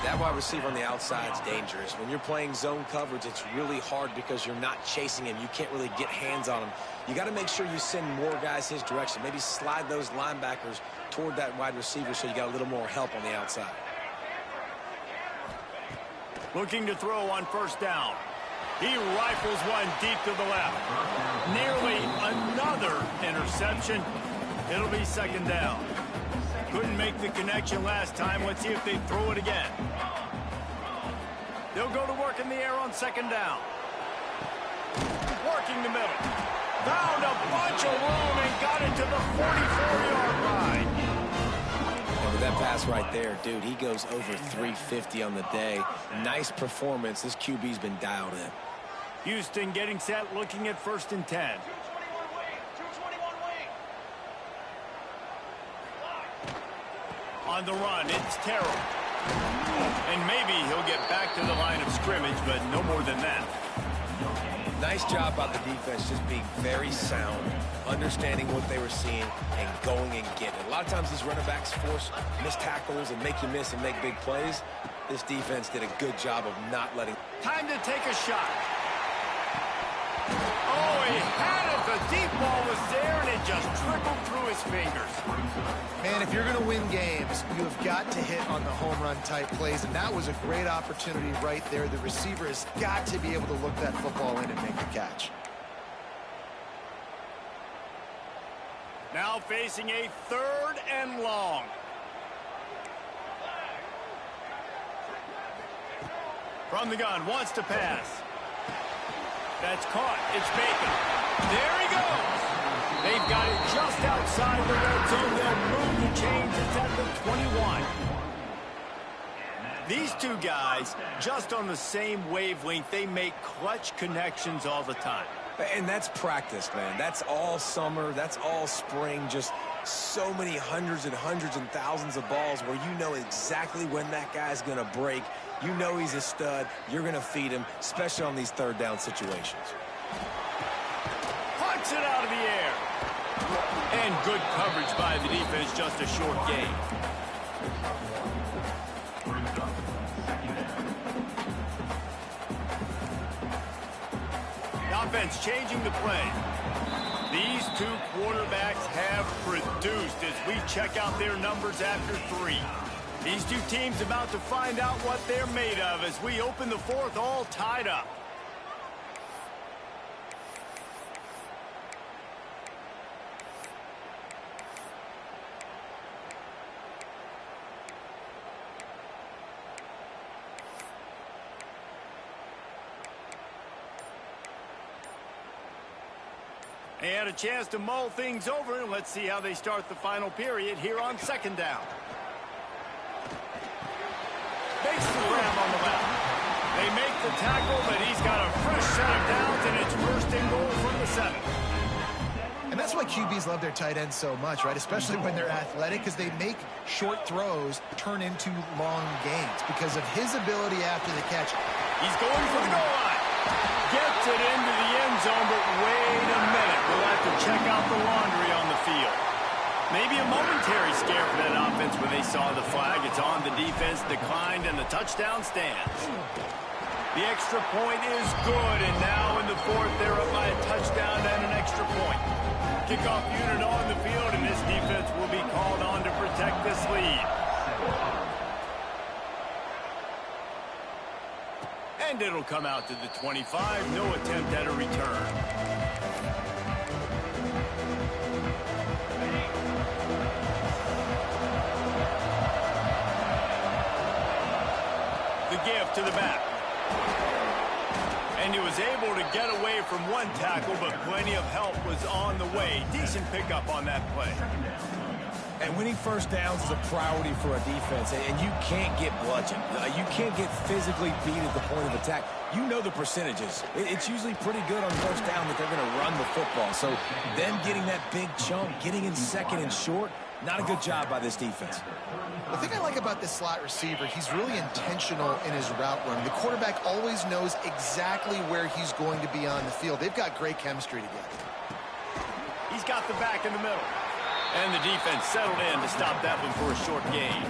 C: That That wide receiver on the outside is dangerous. When you're playing zone coverage, it's really hard because you're not chasing him. You can't really get hands on him. You got to make sure you send more guys his direction. Maybe slide those linebackers toward that wide receiver so you got a little more help on the outside.
A: Looking to throw on first down. He rifles one deep to the left. Nearly another interception. It'll be second down. Couldn't make the connection last time. Let's see if they throw it again. They'll go to work in the air on second down. Working the middle. Found a bunch of room and got it to the 44-yard line.
C: And with that pass right there, dude, he goes over 350 on the day. Nice performance. This QB's been dialed in.
A: Houston getting set, looking at 1st and 10. On the run, it's Terrell. And maybe he'll get back to the line of scrimmage, but no more than that.
C: Nice job by the defense, just being very sound, understanding what they were seeing, and going and getting it. A lot of times these running backs force missed tackles and make you miss and make big plays. This defense did a good job of not letting.
A: Time to take a shot. Oh, he had it. The deep ball was there, and it just trickled through his fingers.
B: Man, if you're going to win games, you have got to hit on the home run type plays, and that was a great opportunity right there. The receiver has got to be able to look that football in and make the catch.
A: Now facing a 3rd and long. From the gun, wants to pass. That's caught. It's Bacon. There he goes. They've got it just outside the red zone. They'll move the chains. It's at the 21. These two guys, just on the same wavelength, they make clutch connections all the time.
C: And that's practice, man. That's all summer. That's all spring. Just so many hundreds and thousands of balls where you know exactly when that guy's going to break. You know he's a stud. You're going to feed him, especially on these 3rd down situations.
A: Punts it out of the air. And good coverage by the defense, just a short gain. The offense changing the play. These two quarterbacks have produced as we check out their numbers after 3. These two teams about to find out what they're made of as we open the 4th all tied up. And a chance to mull things over. Let's see how they start the final period here on second down. Makes the grab on the left. They make the tackle, but he's got a fresh set of downs, and it's first and goal from the 7.
B: And that's why QBs love their tight ends so much, right? Especially when they're athletic, because they make short throws turn into long gains because of his ability after the catch.
A: He's going for the goal line. Gets it into the end zone, but wait a minute. We'll have to check out the laundry on the field. Maybe a momentary scare for that offense when they saw the flag. It's on, the defense declined, and the touchdown stands. The extra point is good, and now in the 4th, they're up by a touchdown and an extra point. Kickoff unit on the field, and this defense will be called on to protect this lead. And it'll come out to the 25. No attempt at a return. The give to the back. And he was able to get away from one tackle, but plenty of help was on the way. Decent pickup on that play.
C: And winning first downs is a priority for a defense, and you can't get bludgeoned. You can't get physically beat at the point of attack. You know the percentages. It's usually pretty good on first down that they're going to run the football. So them getting that big chunk, getting in 2nd and short, not a good job by this defense.
B: The thing I like about this slot receiver, he's really intentional in his route run. The quarterback always knows exactly where he's going to be on the field. They've got great chemistry together.
A: He's got the back in the middle. And the defense settled in to stop that one for a short gain.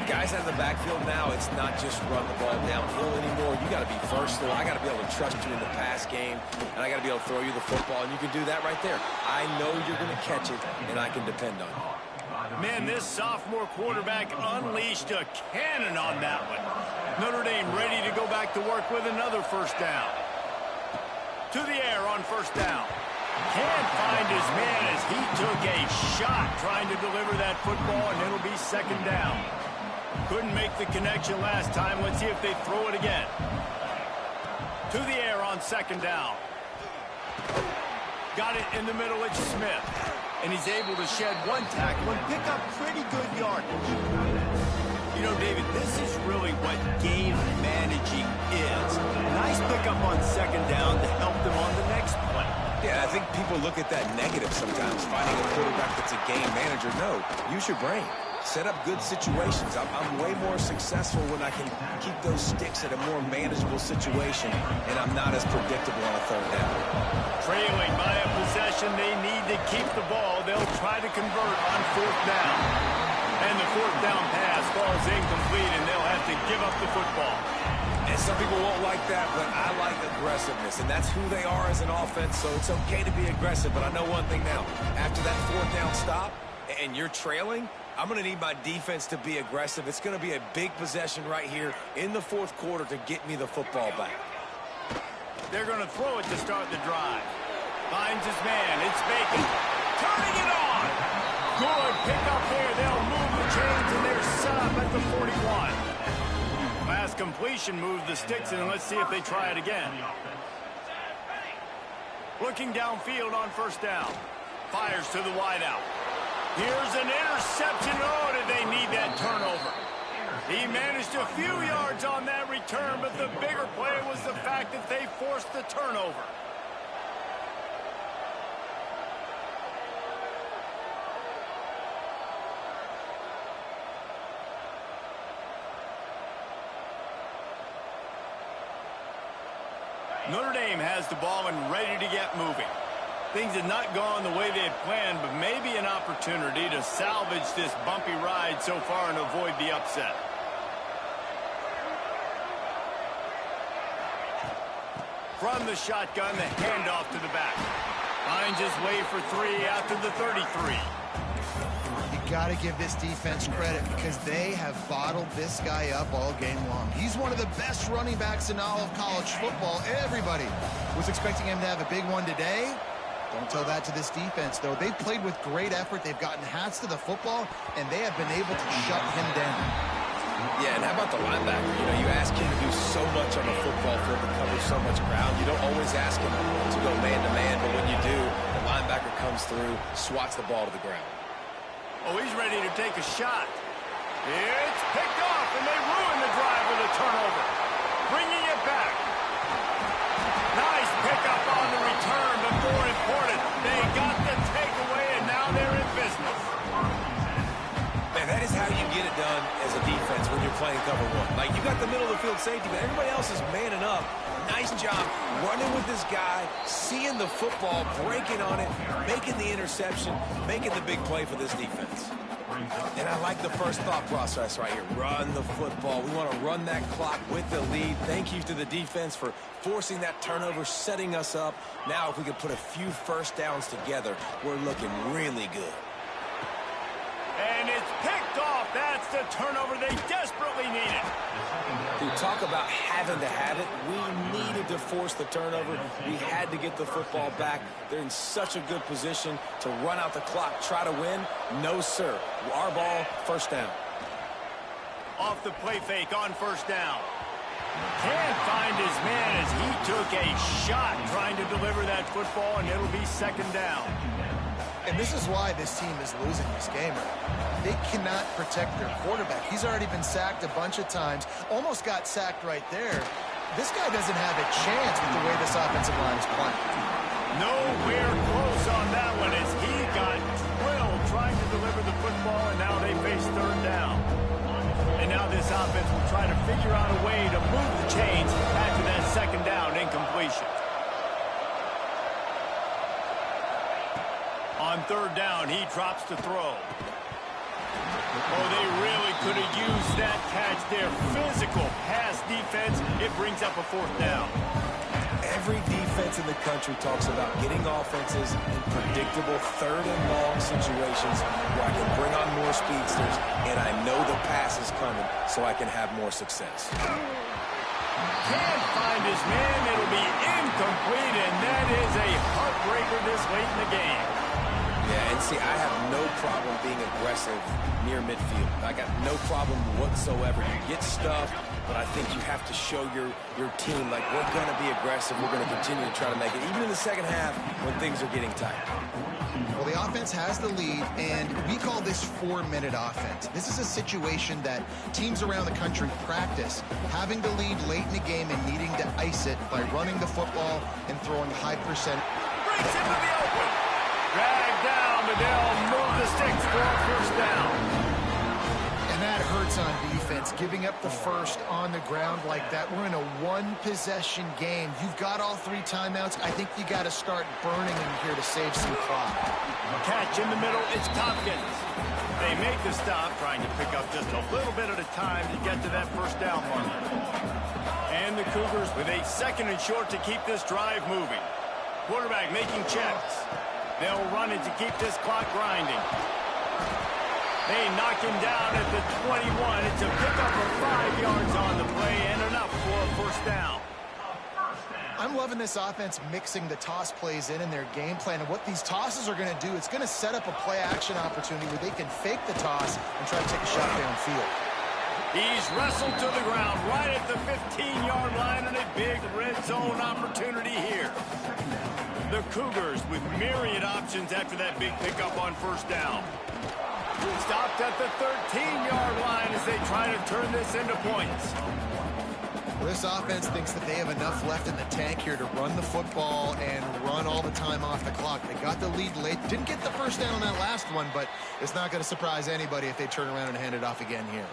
C: Guys out of the backfield now, it's not just run the ball downhill anymore. You got to be versatile. I got to be able to trust you in the pass game, and I got to be able to throw you the football, and you can do that right there. I know you're going to catch it, and I can depend on you.
A: Man, this sophomore quarterback unleashed a cannon on that one. Notre Dame ready to go back to work with another first down. To the air on first down. Can't find his man as he took a shot trying to deliver that football, and it'll be second down. Couldn't make the connection last time. Let's see if they throw it again. To the air on second down. Got it in the middle. It's Smith. And he's able to shed one tackle and pick up pretty good yardage. You know, David, this is really what game managing is. Nice pickup on second down to help them on the next play.
C: Yeah, I think people look at that negative sometimes, finding a quarterback that's a game manager. No, use your brain. Set up good situations. I'm way more successful when I can keep those sticks at a more manageable situation, and I'm not as predictable on a third down.
A: Trailing by a possession, they need to keep the ball. They'll try to convert on fourth down. And the fourth down pass falls incomplete, and they'll have to give up the football.
C: And some people won't like that, but I like aggressiveness, and that's who they are as an offense, so it's okay to be aggressive. But I know one thing now. After that fourth down stop, and you're trailing, I'm going to need my defense to be aggressive. It's going to be a big possession right here in the fourth quarter to get me the football back.
A: They're going to throw it to start the drive. Finds his man. It's Bacon. Turning it on. Good pickup there. They'll move the chains, and they're set up at the 41. Last completion moved the sticks, and let's see if they try it again. Looking downfield on first down. Fires to the wideout. Here's an interception. Oh, did they need that turnover? He managed a few yards on that return, but the bigger play was the fact that they forced the turnover. Notre Dame has the ball and ready to get moving. Things had not gone the way they had planned, but maybe an opportunity to salvage this bumpy ride so far and avoid the upset. From the shotgun, the handoff to the back. Finds his way for three out to the 33.
B: You got to give this defense credit because they have bottled this guy up all game long. He's one of the best running backs in all of college football. Everybody was expecting him to have a big one today. Don't tell that to this defense, though. They've played with great effort. They've gotten hats to the football, and they have been able to shut him down.
C: Yeah, and how about the linebacker? You know, you ask him to do so much on the football field to cover so much ground. You don't always ask him to go man-to-man, but when you do, the linebacker comes through, swats the ball to the ground.
A: Oh, he's ready to take a shot. It's picked off, and they ruin the drive with a turnover. Bringing it back. Nice pickup on the return, but more important, they got the takeaway, and now they're in business.
C: Man, that is how you get it done as a defense when you're playing cover one. Like, you got the middle of the field safety, but everybody else is manning up. Nice job running with this guy, seeing the football, breaking on it, making the interception, making the big play for this defense. And I like the first thought process right here. Run the football. We want to run that clock with the lead. Thank you to the defense for forcing that turnover, setting us up. Now, if we can put a few first downs together, we're looking really good.
A: And it's picked off. That's the turnover they desperately needed.
C: We talk about having to have it. We needed to force the turnover. We had to get the football back. They're in such a good position to run out the clock, try to win. No, sir. Our ball, first down.
A: Off the play fake on first down. Can't find his man as he took a shot trying to deliver that football, and it'll be second down.
B: And this is why this team is losing this game. They cannot protect their quarterback. He's already been sacked a bunch of times. Almost got sacked right there. This guy doesn't have a chance with the way this offensive line is playing.
A: Nowhere close on that one as he got drilled trying to deliver the football, and now they face third down. And now this offense will try to figure out a way to move the chains after that second down incompletion. On third down, he drops to throw. Oh, they really could have used that catch there. Physical pass defense. It brings up a fourth down.
C: Every defense in the country talks about getting offenses in predictable third and long situations where I can bring on more speedsters and I know the pass is coming so I can have more success.
A: Can't find his man. It'll be incomplete, and that is a heartbreaker this late in the game.
C: Yeah, and see, I have no problem being aggressive near midfield. I got no problem whatsoever. You get stuff, but I think you have to show your team, like, we're going to be aggressive. We're going to continue to try to make it, even in the second half when things are getting tight.
B: Well, the offense has the lead, and we call this 4-minute offense. This is a situation that teams around the country practice, having the lead late in the game and needing to ice it by running the football and throwing high percent.
A: Breaks into the open. Drag down, but they'll move the sticks for a first down.
B: And that hurts on defense, giving up the first on the ground like that. We're in a one-possession game. You've got all 3 timeouts. I think you got to start burning in here to save some clock.
A: Catch in the middle, it's Tompkins. They make the stop, trying to pick up just a little bit at a time to get to that first down mark. And the Cougars with a 2nd and short to keep this drive moving. Quarterback making checks. They'll run it to keep this clock grinding. They knock him down at the 21. It's a pickup of 5 yards on the play and enough for a first down.
B: I'm loving this offense mixing the toss plays in their game plan. And what these tosses are going to do, it's going to set up a play-action opportunity where they can fake the toss and try to take a shot downfield.
A: He's wrestled to the ground right at the 15-yard line, and a big red zone opportunity here. The Cougars with myriad options after that big pickup on first down. Stopped at the 13-yard line as they try to turn this into points.
B: Well, this offense thinks that they have enough left in the tank here to run the football and run all the time off the clock. They got the lead late. Didn't get the first down on that last one, but it's not going to surprise anybody if they turn around and hand it off again here.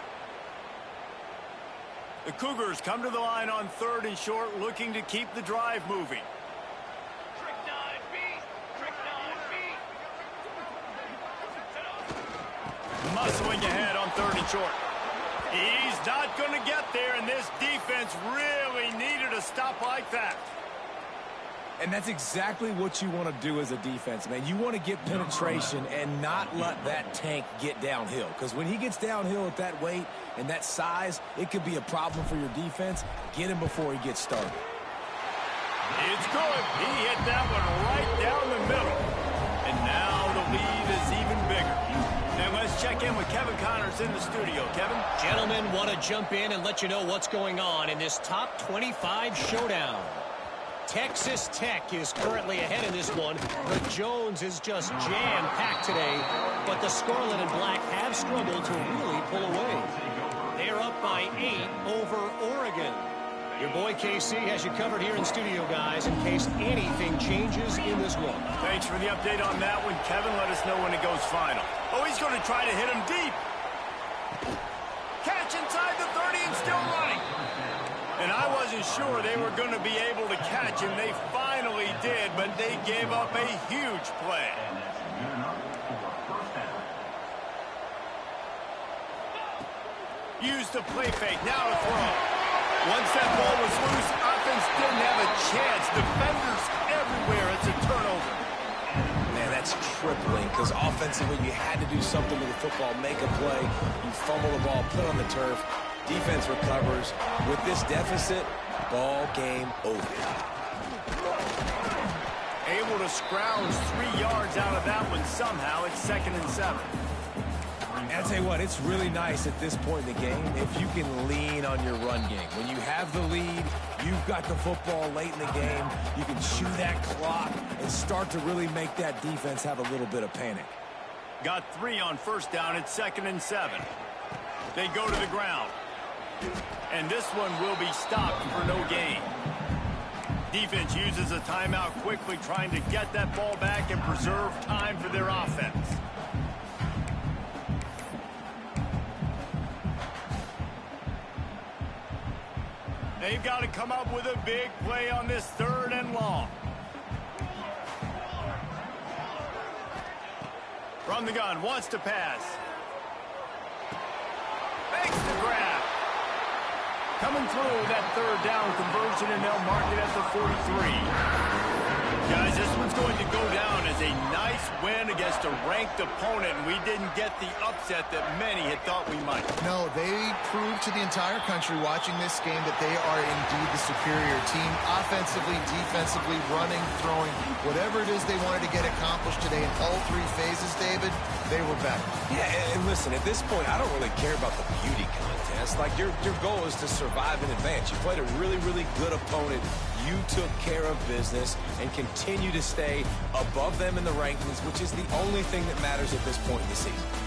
A: The Cougars come to the line on 3rd and short, looking to keep the drive moving. Muscling ahead on 3rd and short. He's not going to get there, and this defense really needed a stop like that.
C: And that's exactly what you want to do as a defense, man. You want to get penetration and not let that tank get downhill. Because when he gets downhill at that weight and that size, it could be a problem for your defense. Get him before he gets started.
A: It's good. He hit that one right down the middle. And now the lead is even bigger. And let's check in with Kevin Connors in the studio. Kevin?
D: Gentlemen, want to jump in and let you know what's going on in this top 25 showdown. Texas Tech is currently ahead in this one. The Jones is just jam-packed today, but the Scarlet and Black have struggled to really pull away. They're up by 8 over Oregon. Your boy KC has you covered here in studio, guys, in case anything changes in this one.
A: Thanks for the update on that one, Kevin. Let us know when it goes final. Oh, he's going to try to hit him deep. Catch inside the 30 and still running. And I wasn't sure they were going to be able to catch him. They finally did, but they gave up a huge play. Used the play fake, now to throw. Once that ball was loose, offense didn't have a chance. Defenders everywhere. It's a turnover.
C: Man, that's tripling because offensively you had to do something with the football, make a play. You fumble the ball, put on the turf. Defense recovers. With this deficit, ball game over.
A: Able to scrounge 3 yards out of that one somehow. It's 2nd and 7.
C: And I'll tell you what, it's really nice at this point in the game if you can lean on your run game. When you have the lead, you've got the football late in the game, you can chew that clock and start to really make that defense have a little bit of panic.
A: Got 3 on first down. It's 2nd and 7. They go to the ground. And this one will be stopped for no gain. Defense uses a timeout quickly, trying to get that ball back and preserve time for their offense. They've got to come up with a big play on this 3rd and long. From the gun, wants to pass. Coming through that third down conversion, and they'll mark it at the 43. Guys, this one's going to go down as a nice win against a ranked opponent, and we didn't get the upset that many had thought we might.
B: No, they proved to the entire country watching this game that they are indeed the superior team. Offensively, defensively, running, throwing, whatever it is they wanted to get accomplished today in all three phases, David, they were better.
C: Yeah, and listen, at this point, I don't really care about the beauty contest. Like, your goal is to survive and advance. You played a really, really good opponent. You took care of business and continue to stay above them in the rankings, which is the only thing that matters at this point in the season.